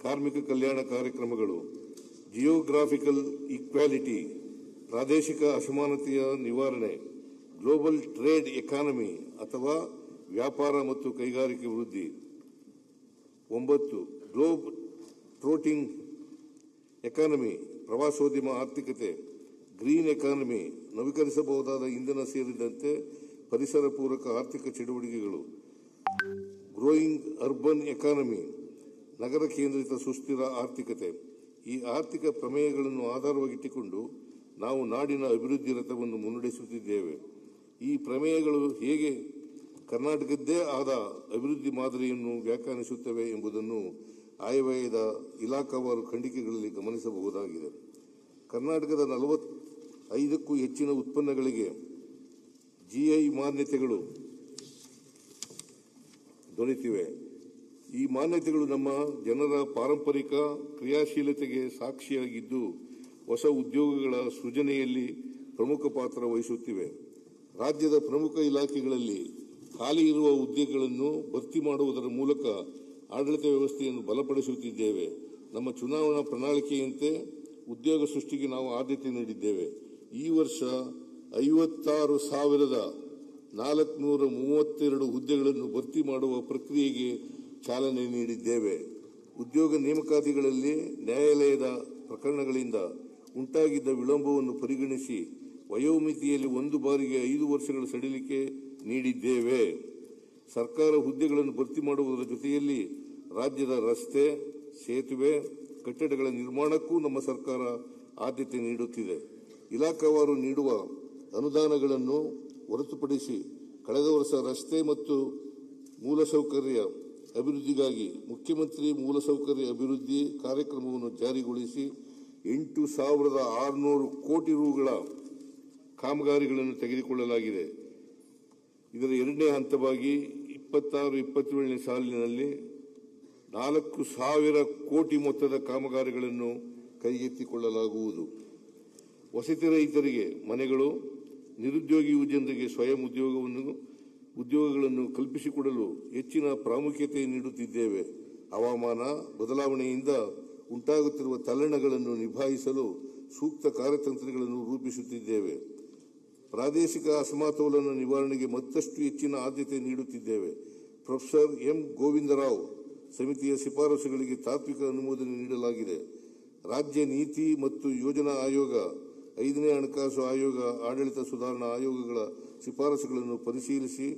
ಕಾರ್ಮಿಕ ಕಲ್ಯಾಣ ಕಾರ್ಯಕ್ರಮಗಳು, geographical equality, ಪ್ರಾದೇಶಿಕ ಅಸಮಾನತೆಯ ನಿವಾರಣೆ, ಗ್ಲೋಬಲ್ ಟ್ರೇಡ್ ಎಕಾನಮಿ ಅಥವಾ ವ್ಯಾಪಾರ ಮತ್ತು ಕೈಗಾರಿಕೆ ವೃದ್ಧಿ. 9. ಗ್ಲೋಬ್ ಟ್ರೋಟಿಂಗ್ ಎಕಾನಮಿ, ಪ್ರವಾಸೋದ್ಯಮ ಆರ್ಥಿಕತೆ, ಗ್ರೀನ್ ಎಕಾನಮಿ, ನವೀಕರಿಸಬಹುದಾದ ಇಂಧನ ಸೇರಿದಂತೆ ಪರಿಸರ ಪೂರಕ ಆರ್ಥಿಕ ಚಟುವಟಿಕೆಗಳು, ಗ್ರೋಯಿಂಗ್ ಅರ್ಬನ್ ಎಕಾನಮಿ, ನಗರ ಕೇಂದ್ರಿತ ಸುಸ್ಥಿರ ಆರ್ಥಿಕತೆ. ಈ ಆರ್ಥಿಕ ಪ್ರಮೇಯಗಳನ್ನು ಆಧಾರವಾಗಿಟ್ಟುಕೊಂಡು ನಾವು ನಾಡಿನ ಅಭಿವೃದ್ಧಿ ರಥವನ್ನು ಮುನ್ನಡೆಸುತ್ತಿದ್ದೇವೆ. ಈ ಪ್ರಮೇಯಗಳು ಹೇಗೆ ಕರ್ನಾಟಕದ್ದೇ ಆದ ಅಭಿವೃದ್ಧಿ ಮಾದರಿಯನ್ನು ವ್ಯಾಖ್ಯಾನಿಸುತ್ತವೆ ಎಂಬುದನ್ನು ಆಯವ್ಯಯದ ಇಲಾಖಾವಾರು ಖಂಡಿಕೆಗಳಲ್ಲಿ ಗಮನಿಸಬಹುದಾಗಿದೆ. ಕರ್ನಾಟಕದ 45ಕ್ಕೂ ಹೆಚ್ಚಿನ ಉತ್ಪನ್ನಗಳಿಗೆ ಜಿಐ ಮಾನ್ಯತೆಗಳು ದೊರೆತಿವೆ. ಈ ಮಾನ್ಯತೆಗಳು ನಮ್ಮ ಜನರ ಪಾರಂಪರಿಕ ಕ್ರಿಯಾಶೀಲತೆಗೆ ಸಾಕ್ಷಿಯಾಗಿದ್ದು ಹೊಸ ಉದ್ಯೋಗಗಳ ಸೃಜನೆಯಲ್ಲಿ ಪ್ರಮುಖ ಪಾತ್ರ ವಹಿಸುತ್ತಿವೆ. ರಾಜ್ಯದ ಪ್ರಮುಖ ಇಲಾಖೆಗಳಲ್ಲಿ ಖಾಲಿ ಇರುವ ಹುದ್ದೆಗಳನ್ನು ಭರ್ತಿ ಮಾಡುವುದರ ಮೂಲಕ ಆಡಳಿತ ವ್ಯವಸ್ಥೆಯನ್ನು ಬಲಪಡಿಸುತ್ತಿದ್ದೇವೆ. ನಮ್ಮ ಚುನಾವಣಾ ಪ್ರಣಾಳಿಕೆಯಂತೆ ಉದ್ಯೋಗ ಸೃಷ್ಟಿಗೆ ನಾವು ಆದ್ಯತೆ ನೀಡಿದ್ದೇವೆ. ಈ ವರ್ಷ 56,432 ಹುದ್ದೆಗಳನ್ನು ಭರ್ತಿ ಮಾಡುವ ಪ್ರಕ್ರಿಯೆಗೆ ಚಾಲನೆ ನೀಡಿದ್ದೇವೆ. ಉದ್ಯೋಗ ನೇಮಕಾತಿಗಳಲ್ಲಿ ನ್ಯಾಯಾಲಯದ ಪ್ರಕರಣಗಳಿಂದ ಉಂಟಾಗಿದ್ದ ವಿಳಂಬವನ್ನು ಪರಿಗಣಿಸಿ ವಯೋಮಿತಿಯಲ್ಲಿ 1 ಬಾರಿಗೆ 5 ವರ್ಷಗಳ ಸಡಿಲಿಕೆ ನೀಡಿದ್ದೇವೆ. ಸರ್ಕಾರ ಹುದ್ದೆಗಳನ್ನು ಭರ್ತಿ ಮಾಡುವುದರ ಜೊತೆಯಲ್ಲಿ ರಾಜ್ಯದ ರಸ್ತೆ, ಸೇತುವೆ, ಕಟ್ಟಡಗಳ ನಿರ್ಮಾಣಕ್ಕೂ ನಮ್ಮ ಸರ್ಕಾರ ಆದ್ಯತೆ ನೀಡುತ್ತಿದೆ. ಇಲಾಖಾವಾರು ನೀಡುವ ಅನುದಾನಗಳನ್ನು ಹೊರತುಪಡಿಸಿ ಕಳೆದ ವರ್ಷ ರಸ್ತೆ ಮತ್ತು ಮೂಲಸೌಕರ್ಯ ಅಭಿವೃದ್ಧಿಗಾಗಿ ಮುಖ್ಯಮಂತ್ರಿ ಮೂಲಸೌಕರ್ಯ ಅಭಿವೃದ್ಧಿ ಕಾರ್ಯಕ್ರಮವನ್ನು ಜಾರಿಗೊಳಿಸಿ 8,600 ಕೋಟಿ ರೂಗಳ ಕಾಮಗಾರಿಗಳನ್ನು ತೆಗೆದುಕೊಳ್ಳಲಾಗಿದೆ. ಇದರ ಎರಡನೇ ಹಂತವಾಗಿ 26-27ನೇ ಸಾಲಿನಲ್ಲಿ 4,000 ಕೋಟಿ ಮೊತ್ತದ ಕಾಮಗಾರಿಗಳನ್ನು ಕೈಗೆತ್ತಿಕೊಳ್ಳಲಾಗುವುದು. ವಸತಿ ರಹಿತರಿಗೆ ಮನೆಗಳು, ನಿರುದ್ಯೋಗಿ ಯುವಜನರಿಗೆ ಸ್ವಯಂ ಉದ್ಯೋಗಗಳನ್ನು ಕಲ್ಪಿಸಿಕೊಡಲು ಹೆಚ್ಚಿನ ಪ್ರಾಮುಖ್ಯತೆ ನೀಡುತ್ತಿದ್ದೇವೆ. ಹವಾಮಾನ ಬದಲಾವಣೆಯಿಂದ ಉಂಟಾಗುತ್ತಿರುವ ತಲ್ಲಣಗಳನ್ನು ನಿಭಾಯಿಸಲು ಸೂಕ್ತ ಕಾರ್ಯತಂತ್ರಗಳನ್ನು ರೂಪಿಸುತ್ತಿದ್ದೇವೆ. ಪ್ರಾದೇಶಿಕ ಅಸಮತೋಲನ ನಿವಾರಣೆಗೆ ಮತ್ತಷ್ಟು ಹೆಚ್ಚಿನ ಆದ್ಯತೆ ನೀಡುತ್ತಿದ್ದೇವೆ. ಪ್ರೊಫೆಸರ್ ಎಂ ಗೋವಿಂದರಾವ್ ಸಮಿತಿಯ ಶಿಫಾರಸುಗಳಿಗೆ ತಾತ್ವಿಕ ಅನುಮೋದನೆ ನೀಡಲಾಗಿದೆ. ರಾಜ್ಯ ನೀತಿ ಮತ್ತು ಯೋಜನಾ ಆಯೋಗ, 5ನೇ ಹಣಕಾಸು ಆಯೋಗ, ಆಡಳಿತ ಸುಧಾರಣಾ ಆಯೋಗಗಳ ಶಿಫಾರಸುಗಳನ್ನು ಪರಿಶೀಲಿಸಿ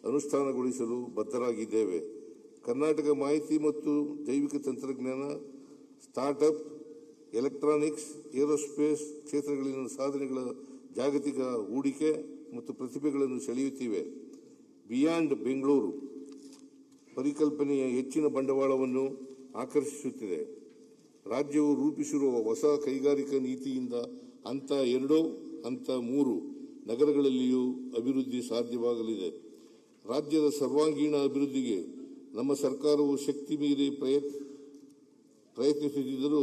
ಅನುಷ್ಠಾನಗೊಳಿಸಲು ಬದ್ಧರಾಗಿದ್ದೇವೆ. ಕರ್ನಾಟಕ ಮಾಹಿತಿ ಮತ್ತು ಜೈವಿಕ ತಂತ್ರಜ್ಞಾನ, ಸ್ಟಾರ್ಟ್ಅಪ್, ಎಲೆಕ್ಟ್ರಾನಿಕ್ಸ್, ಏರೋಸ್ಪೇಸ್ ಕ್ಷೇತ್ರಗಳಲ್ಲಿನ ಸಾಧನೆಗಳ ಜಾಗತಿಕ ಹೂಡಿಕೆ ಮತ್ತು ಪ್ರತಿಭೆಗಳನ್ನು ಸೆಳೆಯುತ್ತಿವೆ. ಬಿಯಾಂಡ್ ಬೆಂಗಳೂರು ಪರಿಕಲ್ಪನೆಯ ಹೆಚ್ಚಿನ ಬಂಡವಾಳವನ್ನು ಆಕರ್ಷಿಸುತ್ತಿದೆ. ರಾಜ್ಯವು ರೂಪಿಸಿರುವ ಹೊಸ ಕೈಗಾರಿಕಾ ನೀತಿಯಿಂದ ಹಂತ 2, ಹಂತ 3 ನಗರಗಳಲ್ಲಿಯೂ ಅಭಿವೃದ್ಧಿ ಸಾಧ್ಯವಾಗಲಿದೆ. ರಾಜ್ಯದ ಸರ್ವಾಂಗೀಣ ಅಭಿವೃದ್ಧಿಗೆ ನಮ್ಮ ಸರ್ಕಾರವು ಶಕ್ತಿ ಮೀರಿ ಪ್ರಯತ್ನಿಸುತ್ತಿದ್ದರೂ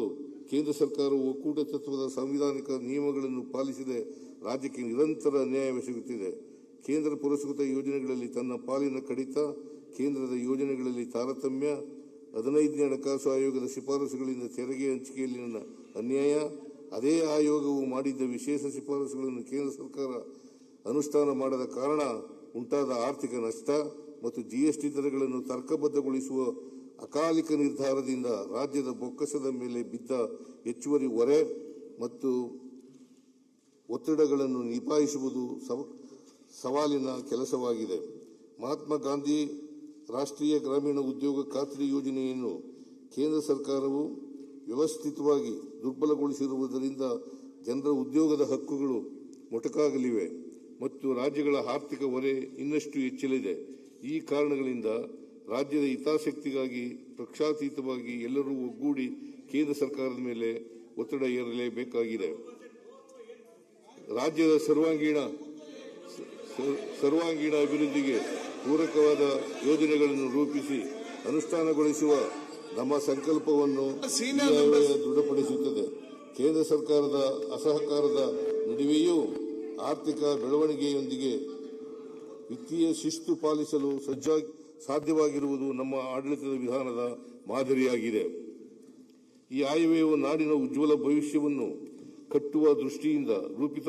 ಕೇಂದ್ರ ಸರ್ಕಾರವು ಒಕ್ಕೂಟ ತತ್ವದ ಸಾಂವಿಧಾನಿಕ ನಿಯಮಗಳನ್ನು ಪಾಲಿಸದೆ ರಾಜ್ಯಕ್ಕೆ ನಿರಂತರ ಅನ್ಯಾಯವೆಸಗುತ್ತಿದೆ. ಕೇಂದ್ರ ಪುರಸ್ಕೃತ ಯೋಜನೆಗಳಲ್ಲಿ ತನ್ನ ಪಾಲಿನ ಕಡಿತ, ಕೇಂದ್ರದ ಯೋಜನೆಗಳಲ್ಲಿ ತಾರತಮ್ಯ, 15ನೇ ಹಣಕಾಸು ಆಯೋಗದ ಶಿಫಾರಸುಗಳಿಂದ ತೆರಿಗೆ ಹಂಚಿಕೆಯಲ್ಲಿನ ಅನ್ಯಾಯ, ಅದೇ ಆಯೋಗವು ಮಾಡಿದ್ದ ವಿಶೇಷ ಶಿಫಾರಸುಗಳನ್ನು ಕೇಂದ್ರ ಸರ್ಕಾರ ಅನುಷ್ಠಾನ ಮಾಡದ ಕಾರಣ ಉಂಟಾದ ಆರ್ಥಿಕ ನಷ್ಟ ಮತ್ತು ಜಿಎಸ್ಟಿ ದರಗಳನ್ನು ತರ್ಕಬದ್ಧಗೊಳಿಸುವ ಅಕಾಲಿಕ ನಿರ್ಧಾರದಿಂದ ರಾಜ್ಯದ ಬೊಕ್ಕಸದ ಮೇಲೆ ಬಿದ್ದ ಹೆಚ್ಚುವರಿ ಹೊರೆ ಮತ್ತು ಒತ್ತಡಗಳನ್ನು ನಿಭಾಯಿಸುವುದು ಸವಾಲಿನ ಕೆಲಸವಾಗಿದೆ. ಮಹಾತ್ಮ ಗಾಂಧಿ ರಾಷ್ಟ್ರೀಯ ಗ್ರಾಮೀಣ ಉದ್ಯೋಗ ಖಾತ್ರಿ ಯೋಜನೆಯನ್ನು ಕೇಂದ್ರ ಸರ್ಕಾರವು ವ್ಯವಸ್ಥಿತವಾಗಿ ದುರ್ಬಲಗೊಳಿಸಿರುವುದರಿಂದ ಜನರ ಉದ್ಯೋಗದ ಹಕ್ಕುಗಳು ಮೊಟಕಾಗಲಿವೆ ಮತ್ತು ರಾಜ್ಯಗಳ ಆರ್ಥಿಕ ಹೊರೆ ಇನ್ನಷ್ಟು ಹೆಚ್ಚಲಿದೆ. ಈ ಕಾರಣಗಳಿಂದ ರಾಜ್ಯದ ಹಿತಾಸಕ್ತಿಗಾಗಿ ಪಕ್ಷಾತೀತವಾಗಿ ಎಲ್ಲರೂ ಒಗ್ಗೂಡಿ ಕೇಂದ್ರ ಸರ್ಕಾರದ ಮೇಲೆ ಒತ್ತಡ ಹೇರಲೇಬೇಕಾಗಿದೆ. ರಾಜ್ಯದ ಸರ್ವಾಂಗೀಣ ಅಭಿವೃದ್ಧಿಗೆ ಪೂರಕವಾದ ಯೋಜನೆಗಳನ್ನು ರೂಪಿಸಿ ಅನುಷ್ಠಾನಗೊಳಿಸುವ ನಮ್ಮ ಸಂಕಲ್ಪವನ್ನು ದೃಢಪಡಿಸುತ್ತದೆ. ಕೇಂದ್ರ ಸರ್ಕಾರದ ಅಸಹಕಾರದ ನಡುವೆಯೂ ಆರ್ಥಿಕ ಬೆಳವಣಿಗೆಯೊಂದಿಗೆ ವಿತ್ತೀಯ ಶಿಸ್ತು ಪಾಲಿಸಲು ಸಾಧ್ಯವಾಗಿರುವುದು ನಮ್ಮ ಆಡಳಿತದ ವಿಧಾನದ ಮಾದರಿಯಾಗಿದೆ. ಈ ಆಯವ್ಯಯವು ನಾಡಿನ ಉಜ್ವಲ ಭವಿಷ್ಯವನ್ನು ಕಟ್ಟುವ ದೃಷ್ಟಿಯಿಂದ ರೂಪಿತ